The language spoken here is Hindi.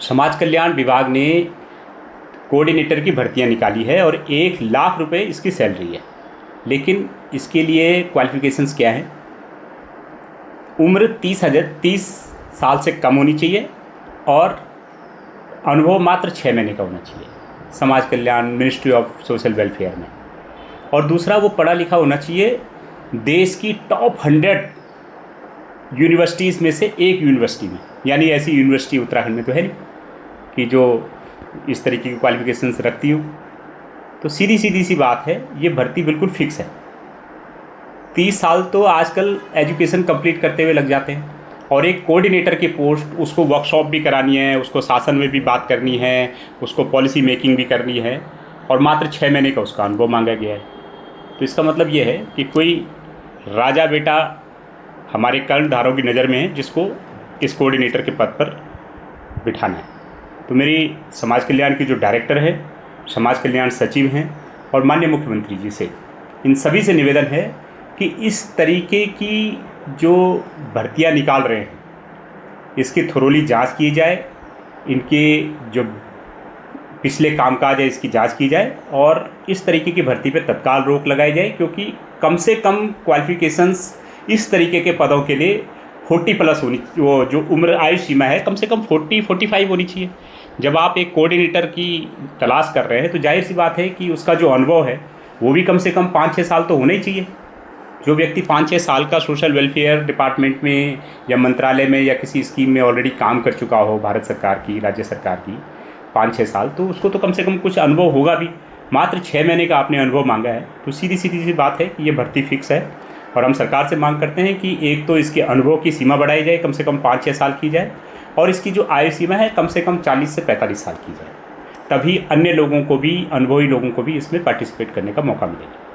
समाज कल्याण विभाग ने कोऑर्डिनेटर की भर्तियां निकाली है और 1,00,000 रुपये इसकी सैलरी है। लेकिन इसके लिए क्वालिफ़िकेशंस क्या हैं? उम्र 30 साल से कम होनी चाहिए और अनुभव मात्र 6 महीने का होना चाहिए समाज कल्याण मिनिस्ट्री ऑफ सोशल वेलफेयर में। और दूसरा, वो पढ़ा लिखा होना चाहिए देश की टॉप 100 यूनिवर्सिटीज़ में से एक यूनिवर्सिटी में। यानी ऐसी यूनिवर्सिटी उत्तराखंड में तो है नहीं कि जो इस तरीके की क्वालिफ़िकेशंस रखती हो। तो सीधी सी बात है, ये भर्ती बिल्कुल फिक्स है। 30 साल तो आजकल एजुकेशन कंप्लीट करते हुए लग जाते हैं और एक कोऑर्डिनेटर की पोस्ट, उसको वर्कशॉप भी करानी है, उसको शासन में भी बात करनी है, उसको पॉलिसी मेकिंग भी करनी है और मात्र 6 महीने का उसका अनुभव मांगा गया है। तो इसका मतलब ये है कि कोई राजा बेटा हमारे कर्णधारों की नज़र में है जिसको इस कोऑर्डिनेटर के पद पर बिठाना है। तो मेरी समाज कल्याण की जो डायरेक्टर है, समाज कल्याण सचिव हैं और माननीय मुख्यमंत्री जी से, इन सभी से निवेदन है कि इस तरीके की जो भर्तियां निकाल रहे हैं इसकी थोरोली जांच की जाए, इनके जो पिछले कामकाज है इसकी जांच की जाए और इस तरीके की भर्ती पर तत्काल रोक लगाई जाए। क्योंकि कम से कम क्वालिफ़िकेशंस इस तरीके के पदों के लिए 40+ होनी, वो जो उम्र आयु सीमा है कम से कम 40-45 होनी चाहिए। जब आप एक कोऑर्डिनेटर की तलाश कर रहे हैं तो जाहिर सी बात है कि उसका जो अनुभव है वो भी कम से कम 5-6 साल तो होना ही चाहिए। जो व्यक्ति 5-6 साल का सोशल वेलफेयर डिपार्टमेंट में या मंत्रालय में या किसी स्कीम में ऑलरेडी काम कर चुका हो, भारत सरकार की, राज्य सरकार की, 5-6 साल, तो उसको तो कम से कम कुछ अनुभव होगा भी। मात्र 6 महीने का आपने अनुभव मांगा है, तो सीधी सी बात है कि ये भर्ती फिक्स है। और हम सरकार से मांग करते हैं कि एक तो इसके अनुभव की सीमा बढ़ाई जाए, कम से कम 5-6 साल की जाए, और इसकी जो आयु सीमा है कम से कम 40 से 45 साल की जाए। तभी अन्य लोगों को भी, अनुभवी लोगों को भी इसमें पार्टिसिपेट करने का मौका मिलेगा।